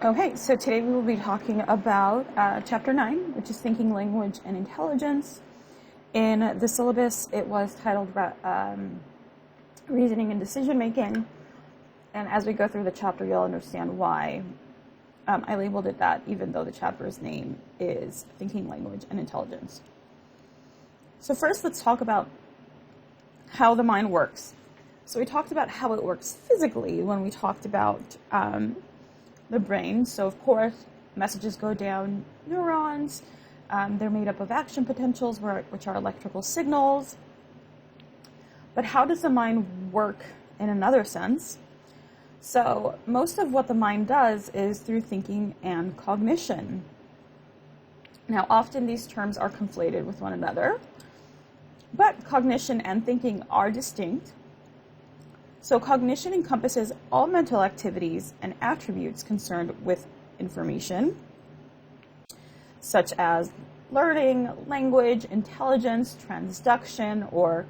Okay, so today we will be talking about Chapter 9, which is Thinking, Language, and Intelligence. In the syllabus, it was titled Reasoning and Decision Making, and as we go through the chapter, you'll understand why I labeled it that, even though the chapter's name is Thinking, Language, and Intelligence. So first, let's talk about how the mind works. So we talked about how it works physically when we talked about the brain. So of course, messages go down neurons. They're made up of action potentials, which are electrical signals. But how does the mind work in another sense? So most of what the mind does is through thinking and cognition. Now, often these terms are conflated with one another, but cognition and thinking are distinct. So cognition encompasses all mental activities and attributes concerned with information, such as learning, language, intelligence, transduction, or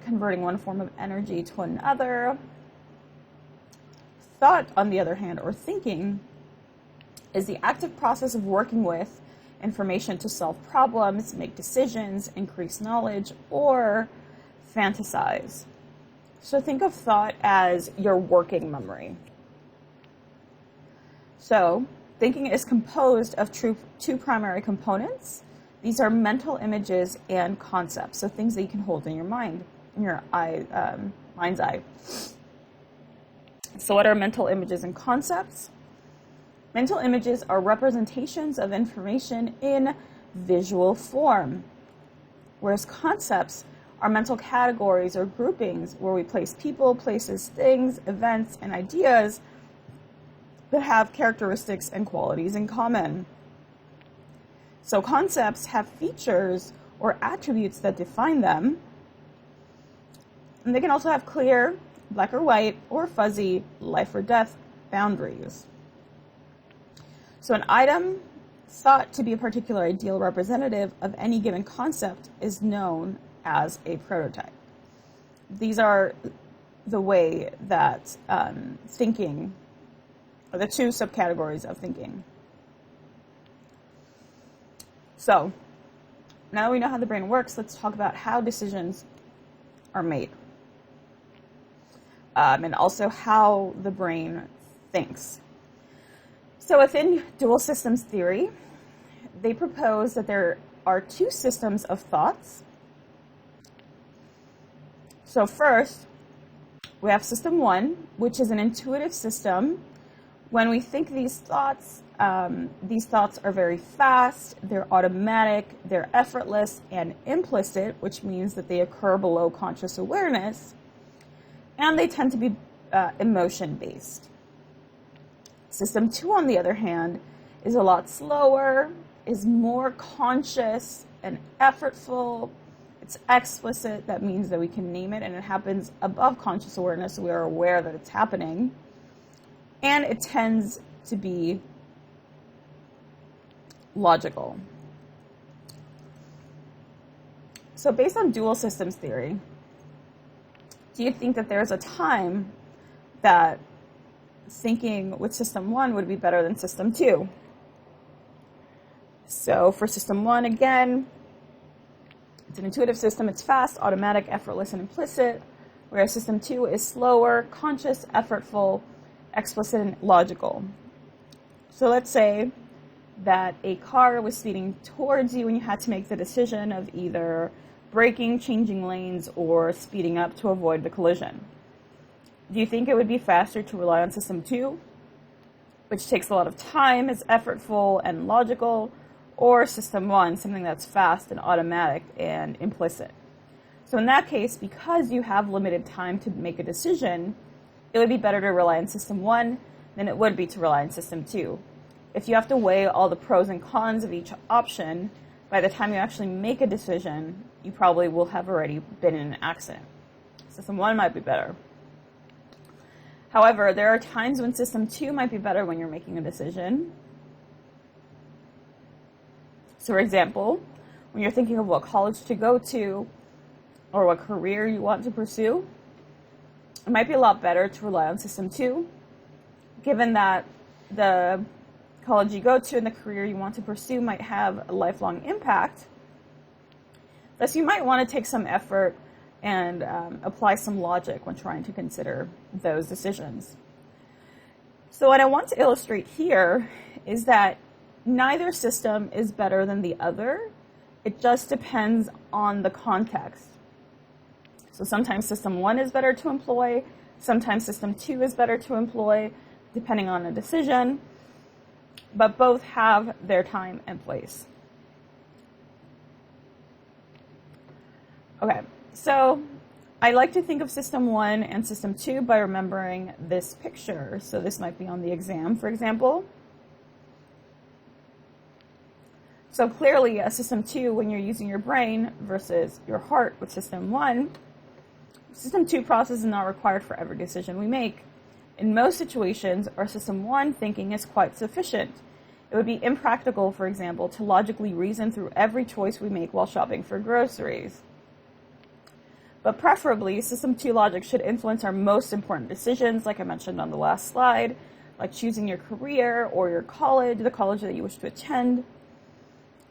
converting one form of energy to another. Thought, on the other hand, or thinking, is the active process of working with information to solve problems, make decisions, increase knowledge, or fantasize. So think of thought as your working memory. So thinking is composed of two primary components. These are mental images and concepts, so things that you can hold in your mind, in your mind's eye. So what are mental images and concepts? Mental images are representations of information in visual form, whereas concepts are mental categories or groupings where we place people, places, things, events, and ideas that have characteristics and qualities in common. So concepts have features or attributes that define them, and they can also have clear, black or white, or fuzzy, life or death boundaries. So an item thought to be a particular ideal representative of any given concept is known as a prototype. These are the way that thinking, or the two subcategories of thinking. So now that we know how the brain works, let's talk about how decisions are made. And also how the brain thinks. So within dual systems theory, they propose that there are two systems of thoughts. So first, we have system one, which is an intuitive system. When we think these thoughts are very fast, they're automatic, they're effortless, and implicit, which means that they occur below conscious awareness, and they tend to be emotion-based. System two, on the other hand, is a lot slower, is more conscious and effortful. It's explicit. That means that we can name it, and it happens above conscious awareness, so we are aware that it's happening. And it tends to be logical. So based on dual systems theory, do you think that there's a time that thinking with system one would be better than system two? So for system one, again, it's an intuitive system. It's fast, automatic, effortless, and implicit, whereas system two is slower, conscious, effortful, explicit, and logical. So let's say that a car was speeding towards you and you had to make the decision of either braking, changing lanes, or speeding up to avoid the collision. Do you think it would be faster to rely on system two, which takes a lot of time, is effortful and logical, or system one, something that's fast and automatic and implicit? So in that case, because you have limited time to make a decision, it would be better to rely on system one than it would be to rely on system two. If you have to weigh all the pros and cons of each option, by the time you actually make a decision, you probably will have already been in an accident. System one might be better. However, there are times when system two might be better when you're making a decision. So for example, when you're thinking of what college to go to or what career you want to pursue, it might be a lot better to rely on system two, given that the college you go to and the career you want to pursue might have a lifelong impact. Thus, you might want to take some effort and apply some logic when trying to consider those decisions. So what I want to illustrate here is that neither system is better than the other. It just depends on the context. So sometimes system 1 is better to employ, sometimes system 2 is better to employ, depending on a decision, but both have their time and place. Okay, so I like to think of system 1 and system 2 by remembering this picture. So this might be on the exam, for example. So clearly a system 2, when you're using your brain versus your heart with system 1, system 2 process is not required for every decision we make. In most situations, our system 1 thinking is quite sufficient. It would be impractical, for example, to logically reason through every choice we make while shopping for groceries. But preferably, system 2 logic should influence our most important decisions, like I mentioned on the last slide, like choosing your career or your college, the college that you wish to attend.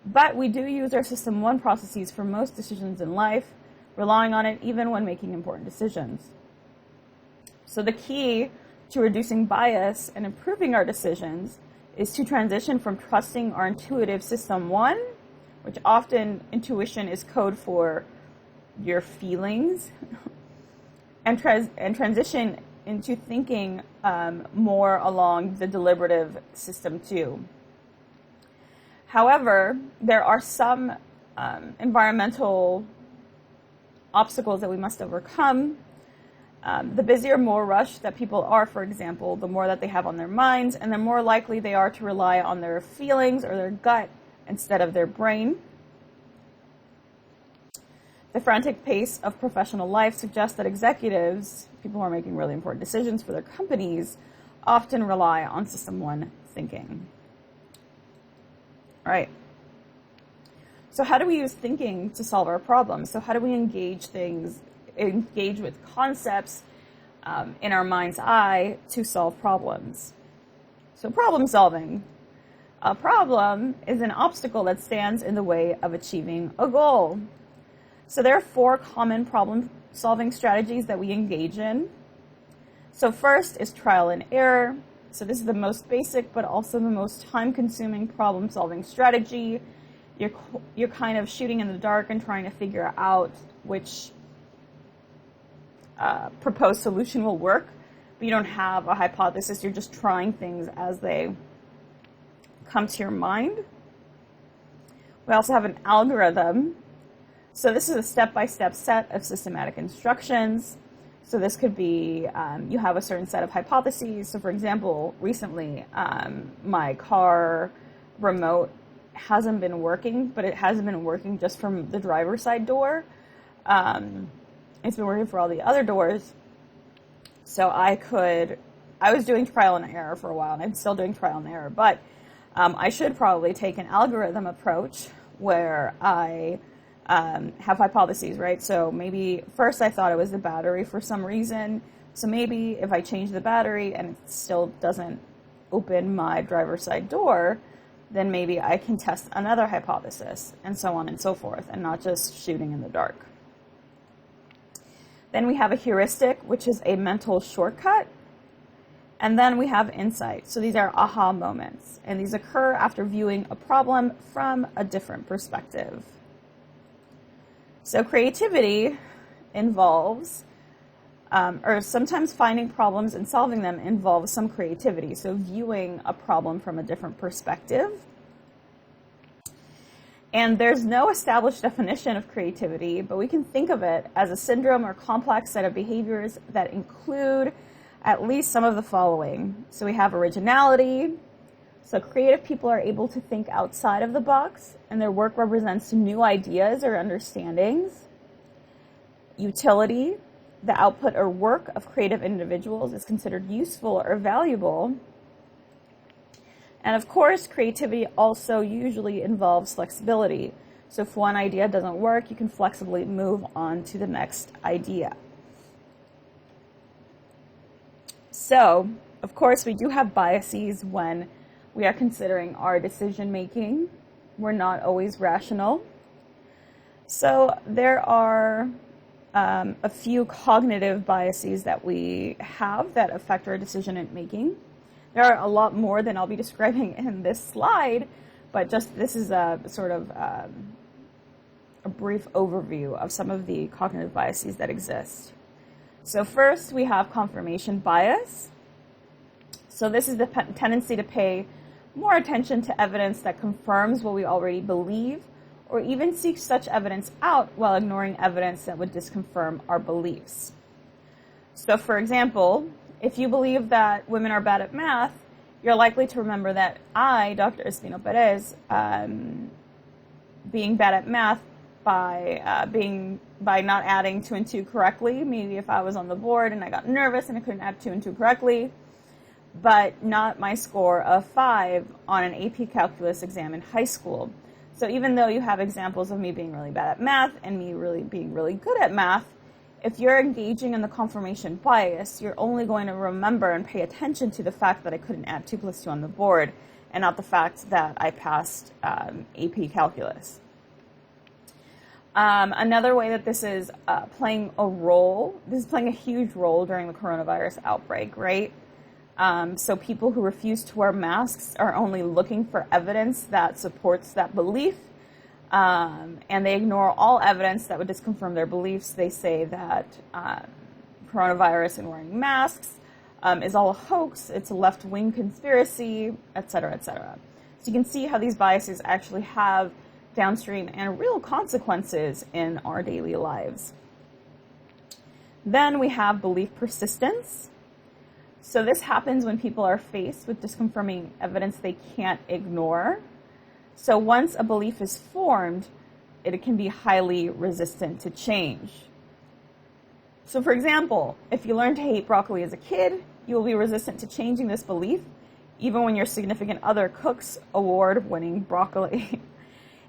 But we do use our system 1 processes for most decisions in life, relying on it even when making important decisions. So the key to reducing bias and improving our decisions is to transition from trusting our intuitive system 1, which often intuition is code for your feelings, and transition into thinking more along the deliberative system 2. However, there are some environmental obstacles that we must overcome. The busier, more rushed that people are, for example, the more that they have on their minds, and the more likely they are to rely on their feelings or their gut instead of their brain. The frantic pace of professional life suggests that executives, people who are making really important decisions for their companies, often rely on system 1 thinking. All right. So how do we use thinking to solve our problems? So how do we engage with concepts in our mind's eye to solve problems? So problem solving. A problem is an obstacle that stands in the way of achieving a goal. So there are 4 common problem-solving strategies that we engage in. So first is trial and error. So this is the most basic, but also the most time-consuming problem-solving strategy. You're kind of shooting in the dark and trying to figure out which proposed solution will work, but you don't have a hypothesis. You're just trying things as they come to your mind. We also have an algorithm. So this is a step-by-step set of systematic instructions. So this could be, you have a certain set of hypotheses. So for example, recently, my car remote hasn't been working, but it hasn't been working just from the driver's side door. It's been working for all the other doors. So I was doing trial and error for a while, and I'm still doing trial and error, but I should probably take an algorithm approach where I have hypotheses, right? So maybe first I thought it was the battery for some reason. So maybe if I change the battery and it still doesn't open my driver's side door, then maybe I can test another hypothesis, and so on and so forth, and not just shooting in the dark. Then we have a heuristic, which is a mental shortcut. And then we have insight. So these are aha moments, and these occur after viewing a problem from a different perspective. So creativity involves, or sometimes finding problems and solving them involves some creativity. So viewing a problem from a different perspective. And there's no established definition of creativity, but we can think of it as a syndrome or complex set of behaviors that include at least some of the following. So we have originality. So creative people are able to think outside of the box, and their work represents new ideas or understandings. Utility. The output or work of creative individuals is considered useful or valuable. And of course, creativity also usually involves flexibility. So if one idea doesn't work, you can flexibly move on to the next idea. So Of course, we do have biases when we are considering our decision making. We're not always rational. So there are a few cognitive biases that we have that affect our decision making. There are a lot more than I'll be describing in this slide, but just this is a sort of a brief overview of some of the cognitive biases that exist. So first, we have confirmation bias. So this is the tendency to pay more attention to evidence that confirms what we already believe, or even seek such evidence out while ignoring evidence that would disconfirm our beliefs. So for example, if you believe that women are bad at math, you're likely to remember that I, Dr. Espino Perez, being bad at math by not adding 2 and 2 correctly. Maybe if I was on the board and I got nervous and I couldn't add 2 and 2 correctly, but not my score of 5 on an AP Calculus exam in high school. So even though you have examples of me being really bad at math and me really being really good at math, if you're engaging in the confirmation bias, you're only going to remember and pay attention to the fact that I couldn't add 2 plus 2 on the board, and not the fact that I passed AP Calculus. Another way that this is playing a huge role during the coronavirus outbreak, right? So people who refuse to wear masks are only looking for evidence that supports that belief, and they ignore all evidence that would disconfirm their beliefs. They say that coronavirus and wearing masks is all a hoax, it's a left-wing conspiracy, etc., etc. So you can see how these biases actually have downstream and real consequences in our daily lives. Then we have belief persistence. So this happens when people are faced with disconfirming evidence they can't ignore. So once a belief is formed, it can be highly resistant to change. So for example, if you learn to hate broccoli as a kid, you will be resistant to changing this belief, even when your significant other cooks award-winning broccoli.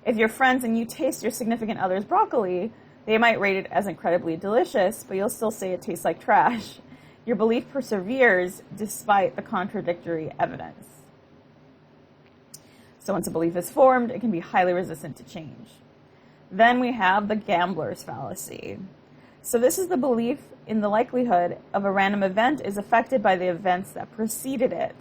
If you're friends and you taste your significant other's broccoli, they might rate it as incredibly delicious, but you'll still say it tastes like trash. Your belief perseveres despite the contradictory evidence. So once a belief is formed, it can be highly resistant to change. Then we have the gambler's fallacy. So this is the belief in the likelihood of a random event is affected by the events that preceded it.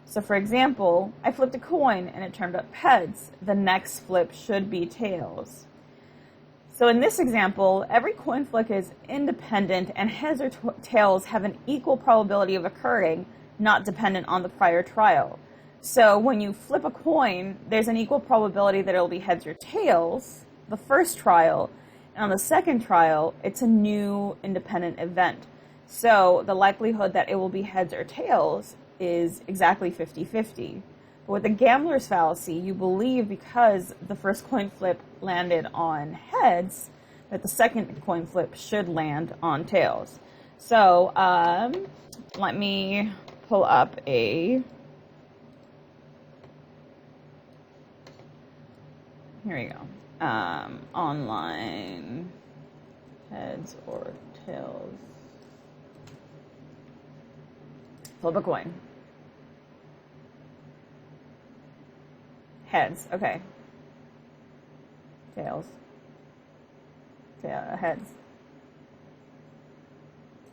So for example, I flipped a coin and it turned up heads. The next flip should be tails. So in this example, every coin flip is independent and heads or tails have an equal probability of occurring, not dependent on the prior trial. So when you flip a coin, there's an equal probability that it'll be heads or tails, the first trial, and on the second trial, it's a new independent event. So the likelihood that it will be heads or tails is exactly 50-50. But with the gambler's fallacy, you believe because the first coin flip landed on heads, that the second coin flip should land on tails. So let me pull up here we go. Online heads or tails. Flip a coin. Heads, okay. Tails. Heads.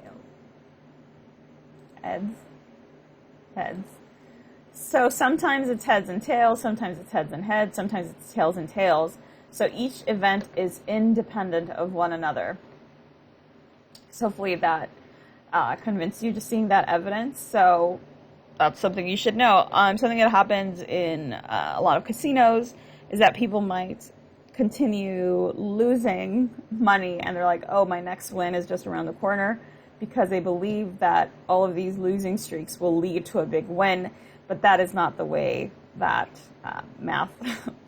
Tails. Heads. Heads. So sometimes it's heads and tails, sometimes it's heads and heads, sometimes it's tails and tails. So each event is independent of one another. So hopefully that convinced you just seeing that evidence. So that's something you should know. Something that happens in a lot of casinos is that people might continue losing money and they're like, oh, my next win is just around the corner, because they believe that all of these losing streaks will lead to a big win, but that is not the way that math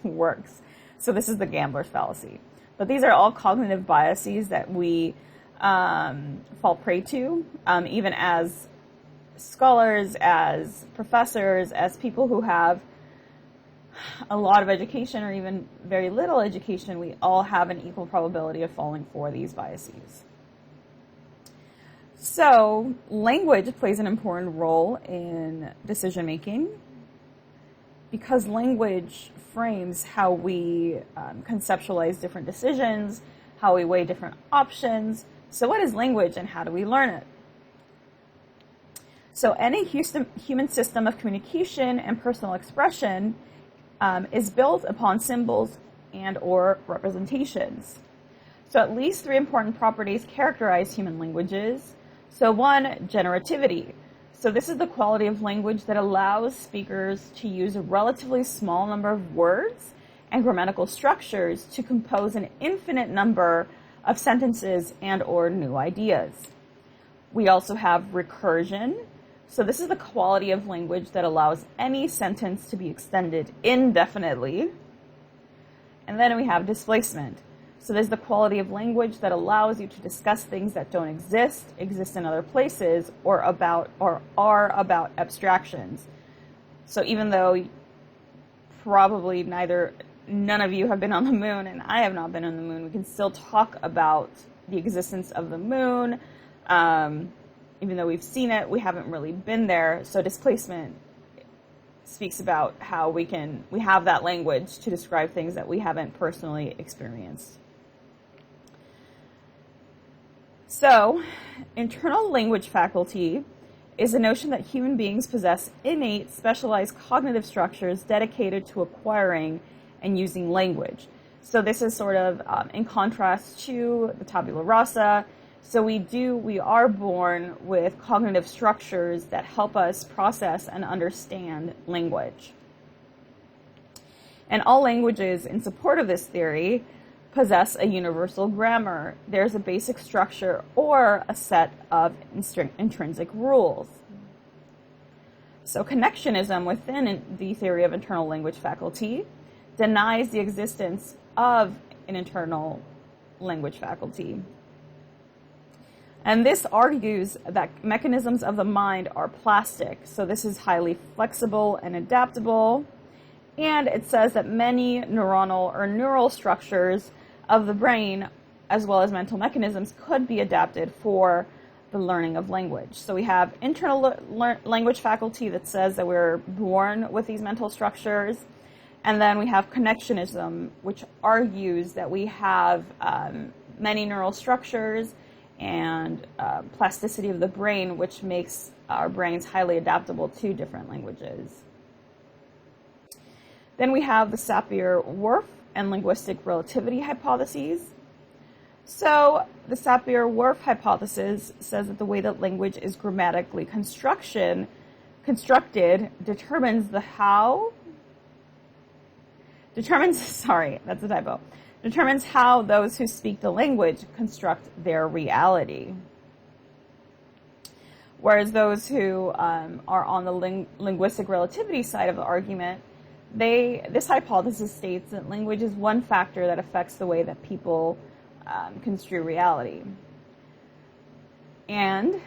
works. So this is the gambler's fallacy. But these are all cognitive biases that we fall prey to, even as scholars, as professors, as people who have a lot of education or even very little education. We all have an equal probability of falling for these biases. So language plays an important role in decision making because language frames how we conceptualize different decisions, how we weigh different options. So what is language and how do we learn it? So any human system of communication and personal expression is built upon symbols and or representations. So at least three important properties characterize human languages. So one, generativity. So this is the quality of language that allows speakers to use a relatively small number of words and grammatical structures to compose an infinite number of sentences and or new ideas. We also have recursion. So this is the quality of language that allows any sentence to be extended indefinitely. And then we have displacement. So there's the quality of language that allows you to discuss things that don't exist in other places, or are about abstractions. So even though probably none of you have been on the moon and I have not been on the moon, we can still talk about the existence of the moon. Even though we've seen it, we haven't really been there. So displacement speaks about how we have that language to describe things that we haven't personally experienced. So, internal language faculty is a notion that human beings possess innate, specialized cognitive structures dedicated to acquiring and using language. So this is sort of in contrast to the tabula rasa. So we are born with cognitive structures that help us process and understand language. And all languages in support of this theory possess a universal grammar. There's a basic structure or a set of intrinsic rules. So connectionism within the theory of internal language faculty denies the existence of an internal language faculty. And this argues that mechanisms of the mind are plastic. So this is highly flexible and adaptable. And it says that many neuronal or neural structures of the brain, as well as mental mechanisms, could be adapted for the learning of language. So we have internal language faculty that says that we're born with these mental structures. And then we have connectionism, which argues that we have many neural structures and plasticity of the brain, which makes our brains highly adaptable to different languages. Then we have the Sapir-Whorf and linguistic relativity hypotheses. So the Sapir-Whorf hypothesis says that the way that language is grammatically constructed determines how those who speak the language construct their reality. Whereas those who are on the linguistic relativity side of the argument, this hypothesis states that language is one factor that affects the way that people construe reality. And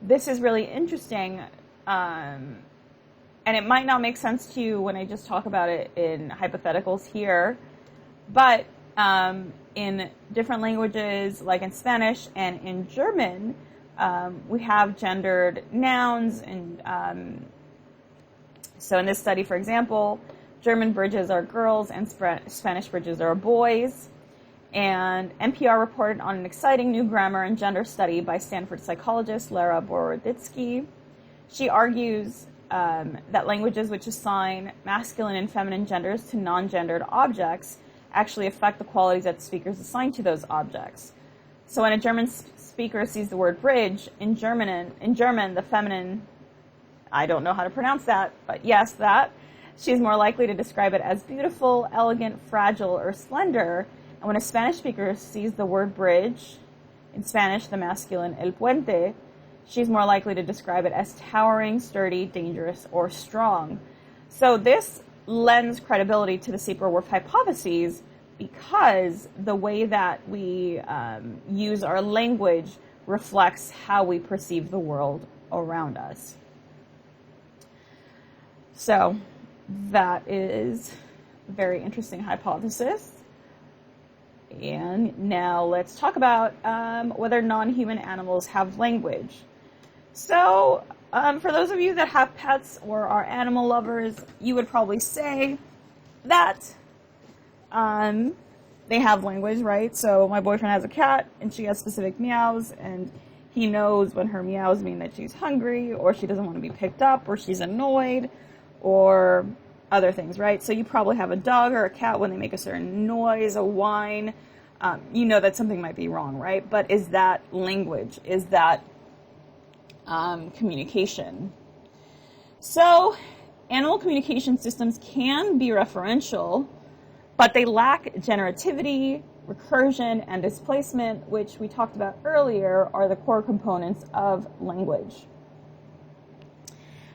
this is really interesting, and it might not make sense to you when I just talk about it in hypotheticals here, but in different languages, like in Spanish and in German, we have gendered nouns. And so in this study, for example, German bridges are girls and Spanish bridges are boys. And NPR reported on an exciting new grammar and gender study by Stanford psychologist Lara Boroditsky. She argues that languages which assign masculine and feminine genders to non-gendered objects actually affect the qualities that speakers assign to those objects. So when a German speaker sees the word bridge, in German, the feminine, I don't know how to pronounce that, but yes, that, she's more likely to describe it as beautiful, elegant, fragile, or slender. And when a Spanish speaker sees the word bridge, in Spanish, the masculine el puente, she's more likely to describe it as towering, sturdy, dangerous, or strong. So this lends credibility to the Sapir-Whorf hypotheses because the way that we use our language reflects how we perceive the world around us. So that is a very interesting hypothesis. And now let's talk about whether non-human animals have language. So for those of you that have pets or are animal lovers, you would probably say that they have language, right? So my boyfriend has a cat and she has specific meows, and he knows when her meows mean that she's hungry or she doesn't want to be picked up or she's annoyed or other things, right? So you probably have a dog or a cat when they make a certain noise, a whine, you know that something might be wrong, right? But is that language? Is that communication? So animal communication systems can be referential, but they lack generativity, recursion, and displacement, which we talked about earlier are the core components of language.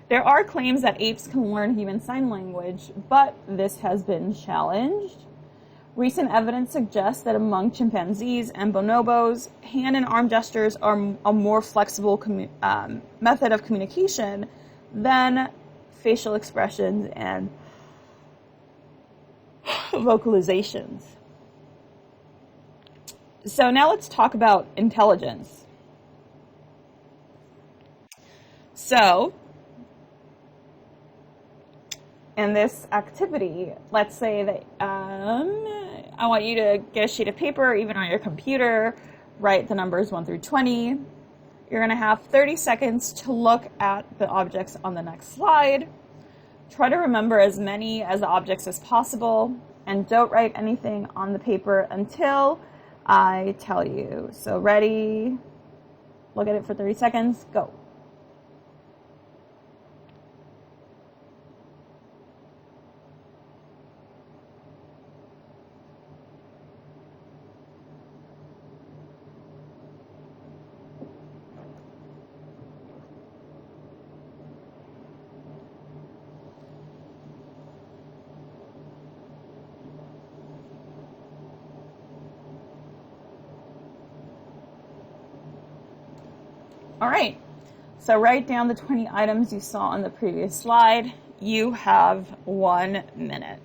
There are claims that apes can learn human sign language, but this has been challenged. Recent evidence suggests that among chimpanzees and bonobos, hand and arm gestures are a more flexible method of communication than facial expressions and vocalizations. So now let's talk about intelligence. So, in this activity, let's say that I want you to get a sheet of paper, or even on your computer, write the numbers 1 through 20. You're going to have 30 seconds to look at the objects on the next slide. Try to remember as many as the objects as possible, and don't write anything on the paper until I tell you. So ready? Look at it for 30 seconds. Go. All right, so write down the 20 items you saw on the previous slide. You have 1 minute.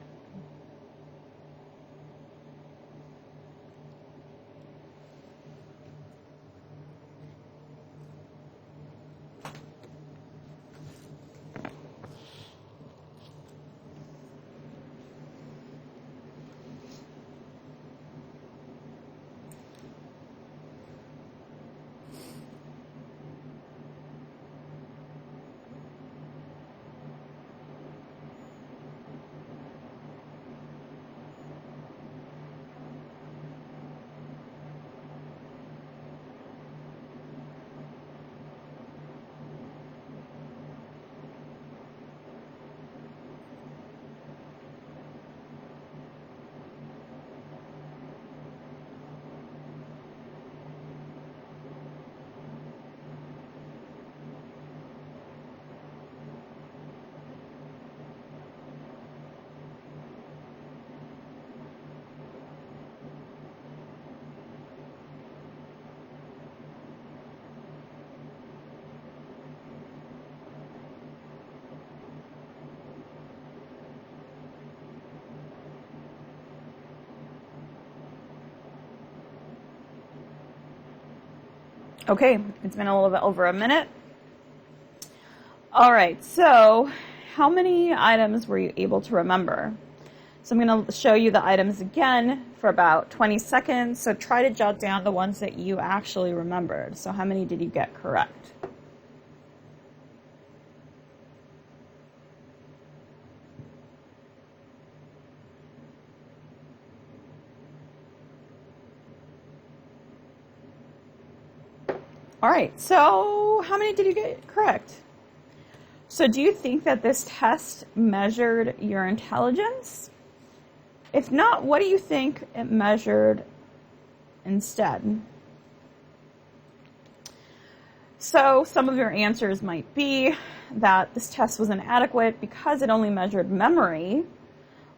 Okay, it's been a little bit over a minute. All right, so how many items were you able to remember? So I'm going to show you the items again for about 20 seconds. So try to jot down the ones that you actually remembered. So how many did you get correct? All right, so how many did you get correct? So do you think that this test measured your intelligence? If not, what do you think it measured instead? So some of your answers might be that this test was inadequate because it only measured memory,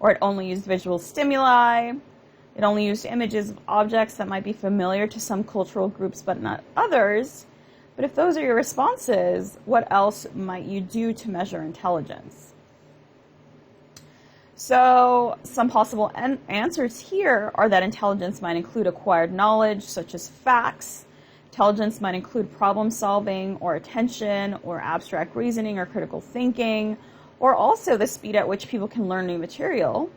or it only used visual stimuli, it only used images of objects that might be familiar to some cultural groups but not others. But if those are your responses, what else might you do to measure intelligence? So some possible answers here are that intelligence might include acquired knowledge, such as facts. Intelligence might include problem solving or attention or abstract reasoning or critical thinking, or also the speed at which people can learn new material.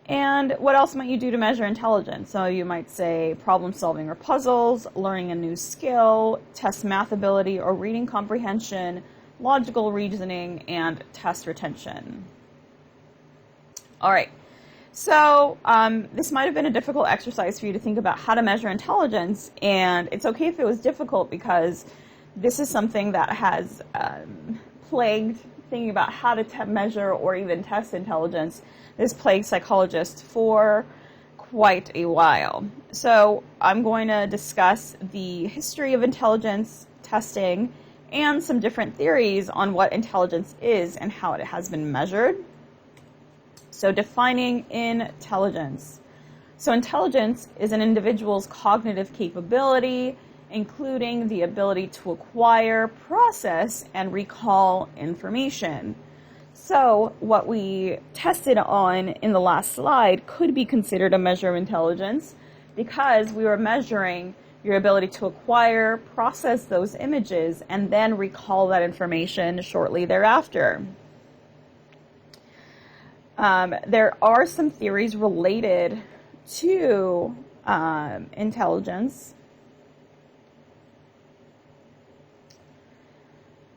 And what else might you do to measure intelligence? So you might say problem solving or puzzles, learning a new skill, test math ability or reading comprehension, logical reasoning, and test retention. All right, so this might have been a difficult exercise for you to think about how to measure intelligence, and it's okay if it was difficult because this is something that has plagued thinking about how to measure or even test intelligence. This plagued psychologists for quite a while. So I'm going to discuss the history of intelligence testing and some different theories on what intelligence is and how it has been measured. So defining intelligence. So intelligence is an individual's cognitive capability, including the ability to acquire, process, and recall information. So what we tested on in the last slide could be considered a measure of intelligence because we were measuring your ability to acquire, process those images, and then recall that information shortly thereafter. There are some theories related to intelligence.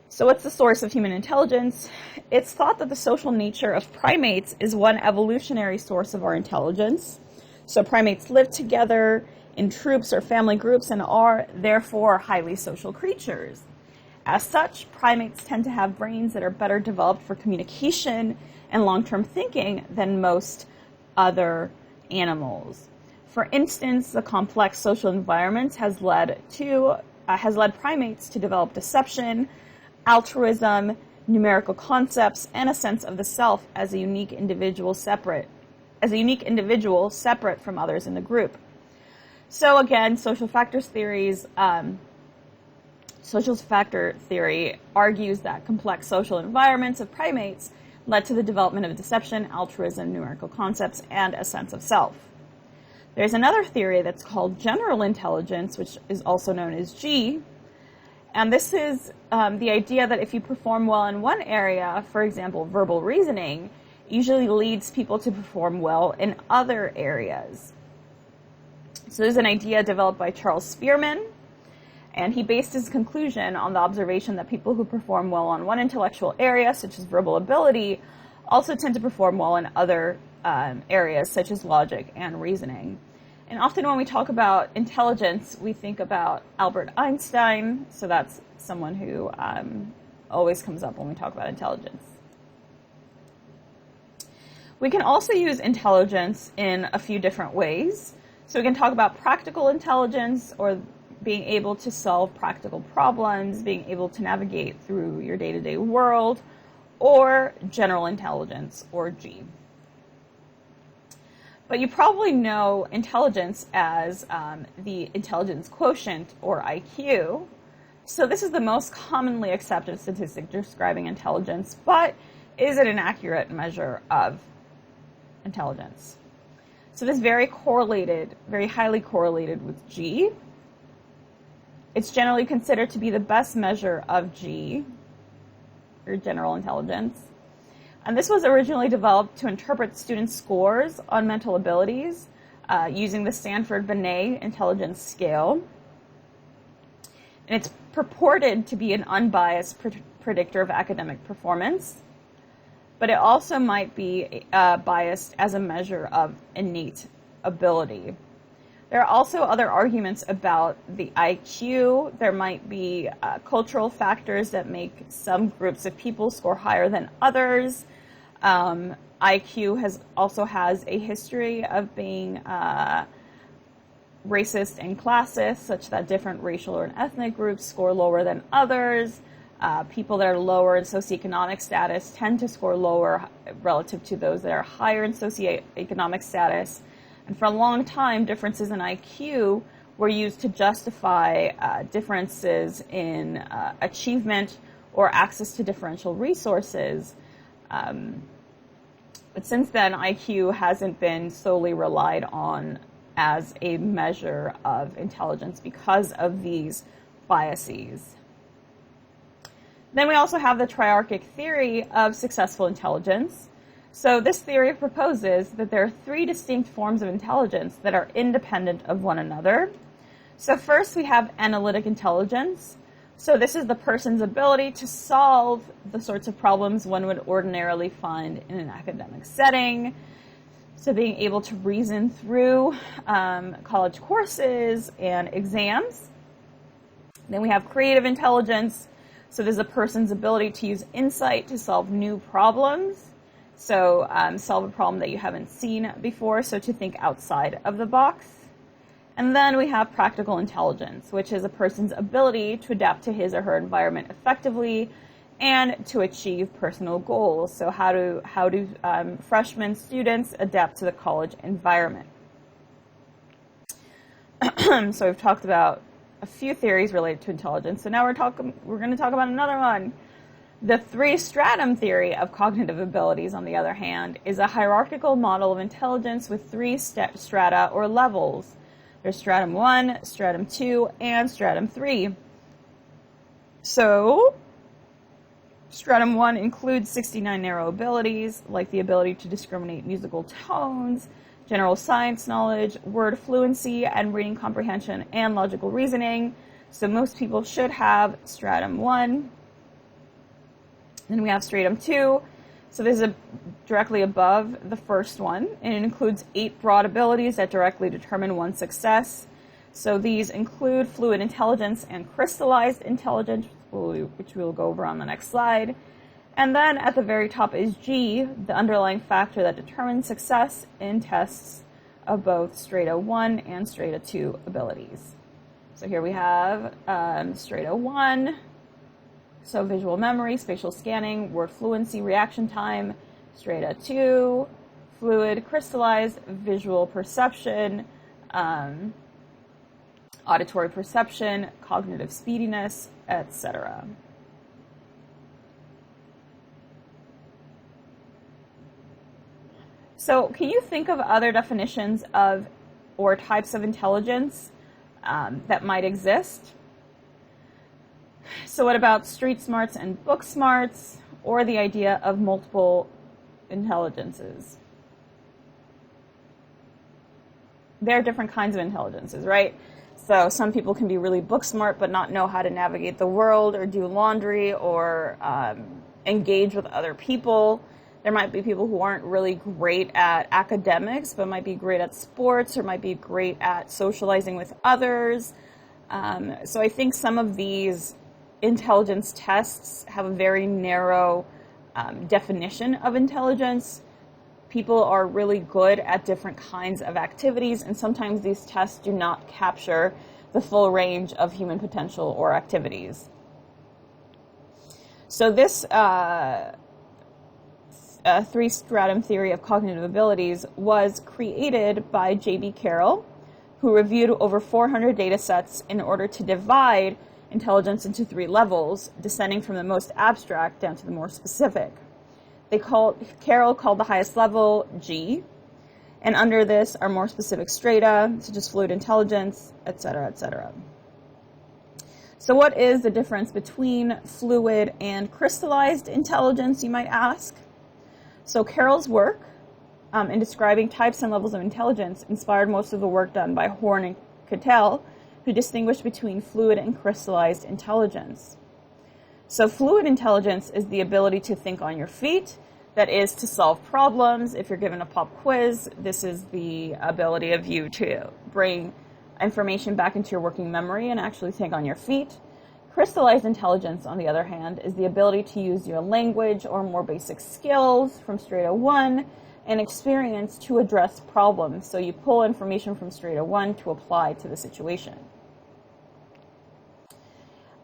So what's the source of human intelligence? It's thought that the social nature of primates is one evolutionary source of our intelligence. So primates live together in troops or family groups and are therefore highly social creatures. As such, primates tend to have brains that are better developed for communication and long-term thinking than most other animals. For instance, the complex social environment has led primates to develop deception, altruism, numerical concepts, and a sense of the self as a unique individual separate from others in the group. So again, social factor theory argues that complex social environments of primates led to the development of deception, altruism, numerical concepts, and a sense of self. There's another theory that's called general intelligence, which is also known as G. And this is the idea that if you perform well in one area, for example, verbal reasoning, usually leads people to perform well in other areas. So there's an idea developed by Charles Spearman, and he based his conclusion on the observation that people who perform well on one intellectual area, such as verbal ability, also tend to perform well in other areas, such as logic and reasoning. And often when we talk about intelligence, we think about Albert Einstein, so that's someone who always comes up when we talk about intelligence. We can also use intelligence in a few different ways. So we can talk about practical intelligence, or being able to solve practical problems, being able to navigate through your day-to-day world, or general intelligence, or G. But you probably know intelligence as the intelligence quotient, or IQ. So this is the most commonly accepted statistic describing intelligence, but is it an accurate measure of intelligence? So this is very highly correlated with G. It's generally considered to be the best measure of G, or general intelligence. And this was originally developed to interpret students' scores on mental abilities using the Stanford-Binet intelligence scale. And it's purported to be an unbiased predictor of academic performance, but it also might be biased as a measure of innate ability. There are also other arguments about the IQ. There might be cultural factors that make some groups of people score higher than others. IQ also has a history of being racist and classist, such that different racial or ethnic groups score lower than others. People that are lower in socioeconomic status tend to score lower relative to those that are higher in socioeconomic status. And for a long time, differences in IQ were used to justify differences in achievement or access to differential resources. But since then, IQ hasn't been solely relied on as a measure of intelligence because of these biases. Then we also have the triarchic theory of successful intelligence. So this theory proposes that there are three distinct forms of intelligence that are independent of one another. So first we have analytic intelligence. So this is the person's ability to solve the sorts of problems one would ordinarily find in an academic setting. So being able to reason through college courses and exams. Then we have creative intelligence. So this is a person's ability to use insight to solve new problems. So solve a problem that you haven't seen before, so to think outside of the box. And then we have practical intelligence, which is a person's ability to adapt to his or her environment effectively and to achieve personal goals. So how do freshman students adapt to the college environment? So we've talked about a few theories related to intelligence. So now we're going to talk about another one. The three-stratum theory of cognitive abilities, on the other hand, is a hierarchical model of intelligence with three strata or levels. There's stratum 1, stratum 2, and stratum 3. So, stratum 1 includes 69 narrow abilities, like the ability to discriminate musical tones, general science knowledge, word fluency, and reading comprehension, and logical reasoning. So most people should have stratum 1. Then we have stratum 2. So this is directly above the first one, and it includes 8 broad abilities that directly determine one's success. So these include fluid intelligence and crystallized intelligence, which we'll go over on the next slide. And then at the very top is G, the underlying factor that determines success in tests of both strata 1 and strata 2 abilities. So here we have strata 1. So visual memory, spatial scanning, word fluency, reaction time. Strata 2, fluid, crystallized, visual perception, auditory perception, cognitive speediness, etc. So can you think of other definitions of or types of intelligence that might exist? So what about street smarts and book smarts, or the idea of multiple intelligences? There are different kinds of intelligences, right? So some people can be really book smart but not know how to navigate the world or do laundry or engage with other people. There might be people who aren't really great at academics but might be great at sports or might be great at socializing with others. So I think some of these intelligence tests have a very narrow definition of intelligence. People are really good at different kinds of activities, and sometimes these tests do not capture the full range of human potential or activities. So this three-stratum theory of cognitive abilities was created by J.B. Carroll, who reviewed over 400 data sets in order to divide intelligence into 3 levels, descending from the most abstract down to the more specific. Carroll called the highest level G, and under this are more specific strata, such as fluid intelligence, etc., etc. So what is the difference between fluid and crystallized intelligence, you might ask? So Carroll's work in describing types and levels of intelligence inspired most of the work done by Horn and Cattell, who distinguished between fluid and crystallized intelligence. So fluid intelligence is the ability to think on your feet, that is to solve problems. If you're given a pop quiz, this is the ability of you to bring information back into your working memory and actually think on your feet. Crystallized intelligence, on the other hand, is the ability to use your language or more basic skills from strata 1 and experience to address problems. So you pull information from strata 1 to apply to the situation.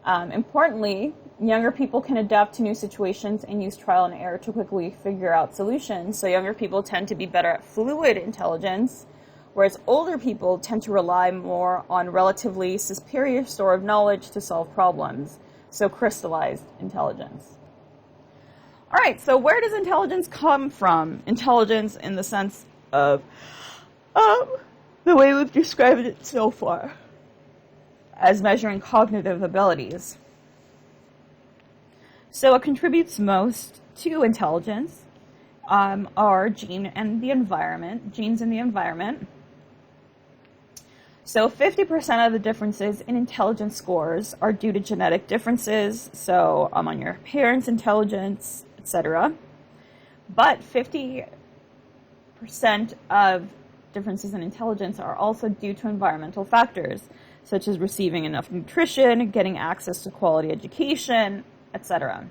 Importantly, younger people can adapt to new situations and use trial and error to quickly figure out solutions. So younger people tend to be better at fluid intelligence, whereas older people tend to rely more on relatively superior store of knowledge to solve problems. So crystallized intelligence. All right, so where does intelligence come from? Intelligence in the sense of the way we've described it so far, as measuring cognitive abilities. So what contributes most to intelligence are genes and the environment. So 50% of the differences in intelligence scores are due to genetic differences, so on your parents' intelligence, etc. But 50% of differences in intelligence are also due to environmental factors, such as receiving enough nutrition, getting access to quality education, etc.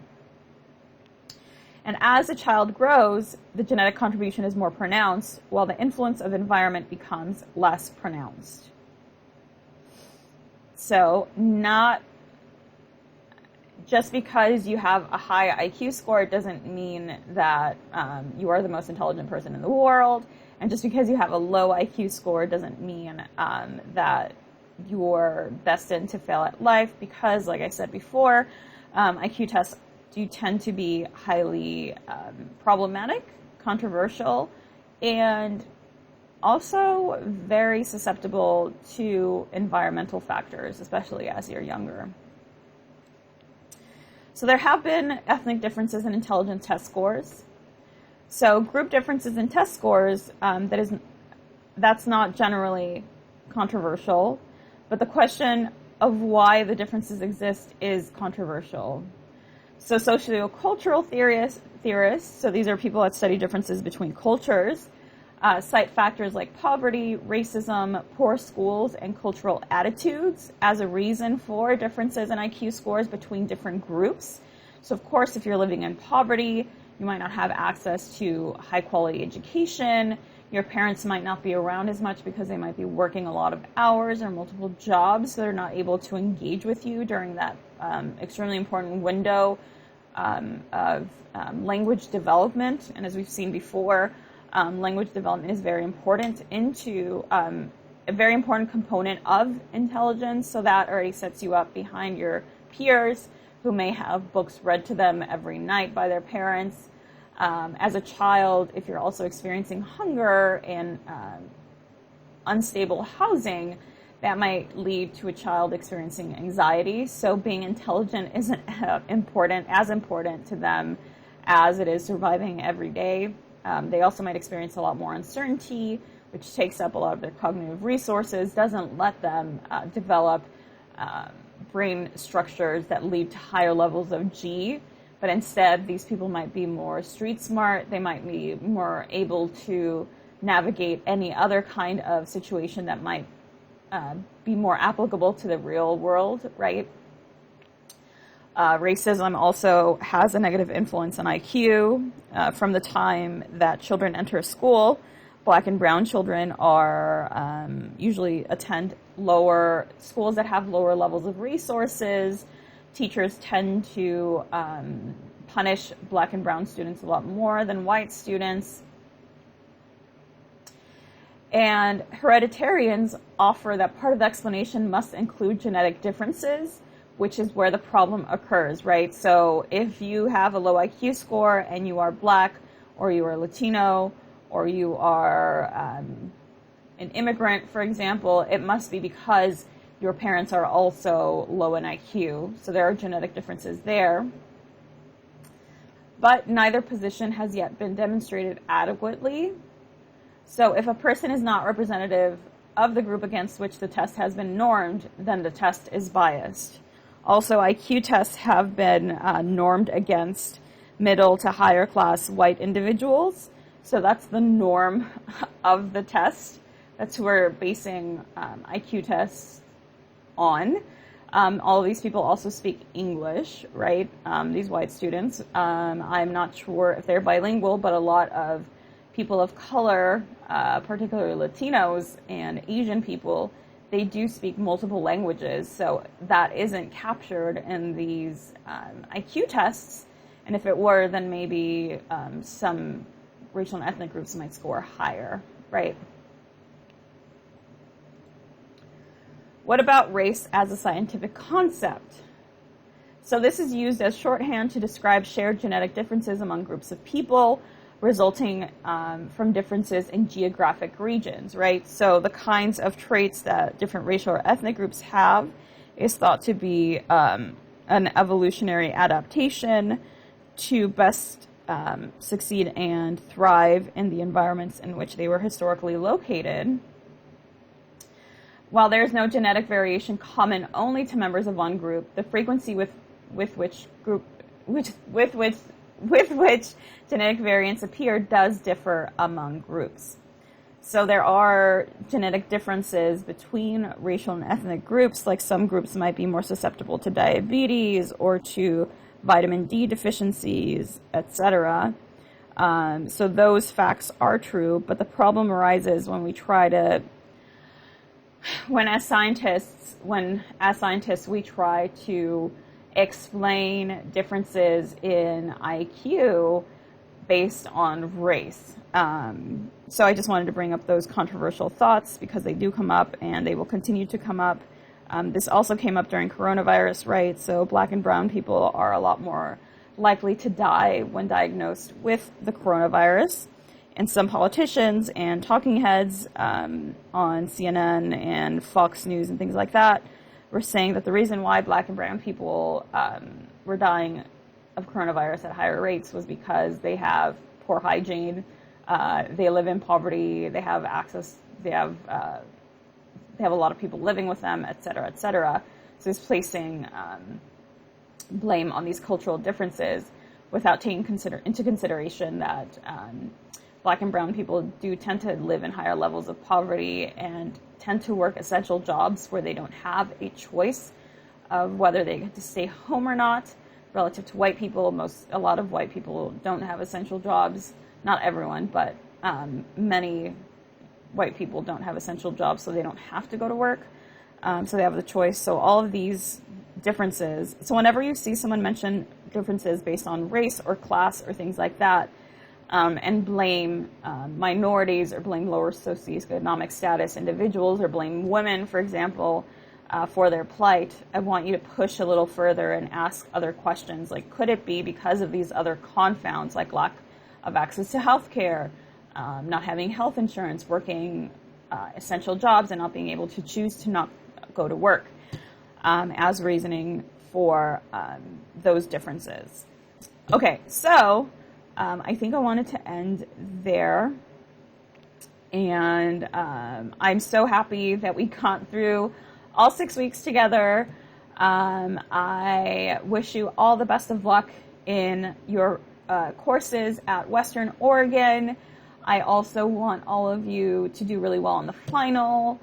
And as a child grows, the genetic contribution is more pronounced, while the influence of environment becomes less pronounced. So not just because you have a high IQ score doesn't mean that you are the most intelligent person in the world. And just because you have a low IQ score doesn't mean that you're destined to fail at life, because, like I said before, IQ tests do tend to be highly problematic, controversial, and also very susceptible to environmental factors, especially as you're younger. So there have been ethnic differences in intelligence test scores. So group differences in test scores, that's not generally controversial, but the question of why the differences exist is controversial. So sociocultural theorists, so these are people that study differences between cultures, cite factors like poverty, racism, poor schools, and cultural attitudes as a reason for differences in IQ scores between different groups. So of course, if you're living in poverty, you might not have access to high quality education. Your parents might not be around as much because they might be working a lot of hours or multiple jobs, so they're not able to engage with you during that extremely important window of language development. And as we've seen before, language development is very important a very important component of intelligence, so that already sets you up behind your peers who may have books read to them every night by their parents. As a child, if you're also experiencing hunger and unstable housing, that might lead to a child experiencing anxiety. So being intelligent isn't as important to them as it is surviving every day. They also might experience a lot more uncertainty, which takes up a lot of their cognitive resources, doesn't let them develop brain structures that lead to higher levels of G. But instead, these people might be more street smart. They might be more able to navigate any other kind of situation that might be more applicable to the real world, right? Racism also has a negative influence on IQ. From the time that children enter school, Black and brown children are usually attend lower schools that have lower levels of resources. Teachers tend to punish Black and brown students a lot more than white students. And hereditarians offer that part of the explanation must include genetic differences, which is where the problem occurs, right? So if you have a low IQ score and you are Black, or you are Latino, or you are an immigrant, for example, it must be because your parents are also low in IQ. So there are genetic differences there. But neither position has yet been demonstrated adequately. So if a person is not representative of the group against which the test has been normed, then the test is biased. Also, IQ tests have been normed against middle to higher class white individuals. So that's the norm of the test. That's who we're basing IQ tests on. All of these people also speak English, right? These white students. I'm not sure if they're bilingual, but a lot of people of color, particularly Latinos and Asian people, they do speak multiple languages. So that isn't captured in these IQ tests. And if it were, then maybe some racial and ethnic groups might score higher, right? What about race as a scientific concept? So this is used as shorthand to describe shared genetic differences among groups of people, resulting from differences in geographic regions, right? So the kinds of traits that different racial or ethnic groups have is thought to be an evolutionary adaptation to best succeed and thrive in the environments in which they were historically located. While there is no genetic variation common only to members of one group, the frequency with which genetic variants appear does differ among groups. So there are genetic differences between racial and ethnic groups, like some groups might be more susceptible to diabetes or to vitamin D deficiencies, etc. So those facts are true, but the problem arises when we try to, as scientists we try to explain differences in IQ based on race. So I just wanted to bring up those controversial thoughts because they do come up and they will continue to come up. This also came up during coronavirus, right? So black and brown people are a lot more likely to die when diagnosed with the coronavirus. And some politicians and talking heads on CNN and Fox News and things like that were saying that the reason why black and brown people were dying of coronavirus at higher rates was because they have poor hygiene, they live in poverty, they have access, they have a lot of people living with them, et cetera, et cetera. So it's placing blame on these cultural differences without taking into consideration that black and brown people do tend to live in higher levels of poverty and tend to work essential jobs where they don't have a choice of whether they get to stay home or not. Relative to white people, a lot of white people don't have essential jobs. Not everyone, but many white people don't have essential jobs, so they don't have to go to work. So they have the choice. So all of these differences. So whenever you see someone mention differences based on race or class or things like that, and blame minorities or blame lower socioeconomic status individuals or blame women, for example, for their plight, I want you to push a little further and ask other questions. Like, could it be because of these other confounds, like lack of access to health care, not having health insurance, working essential jobs, and not being able to choose to not go to work, as reasoning for those differences? Okay, so I think I wanted to end there. And I'm so happy that we got through all 6 weeks together. I wish you all the best of luck in your courses at Western Oregon. I also want all of you to do really well on the final.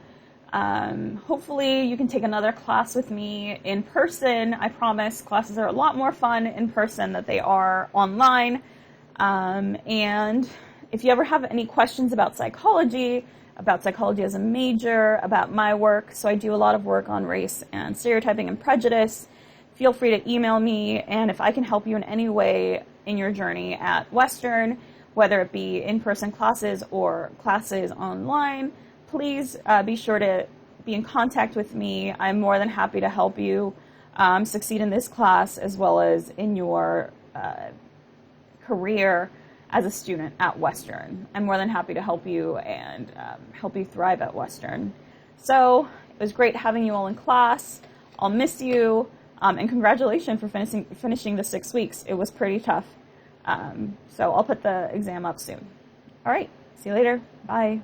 Hopefully you can take another class with me in person. I promise classes are a lot more fun in person than they are online. And if you ever have any questions about psychology as a major, about my work, so I do a lot of work on race and stereotyping and prejudice, feel free to email me. And if I can help you in any way in your journey at Western, whether it be in-person classes or classes online, please be sure to be in contact with me. I'm more than happy to help you succeed in this class as well as in your career as a student at Western. I'm more than happy to help you and help you thrive at Western. So it was great having you all in class. I'll miss you, and congratulations for finishing the 6 weeks. It was pretty tough. So I'll put the exam up soon. All right, see you later. Bye.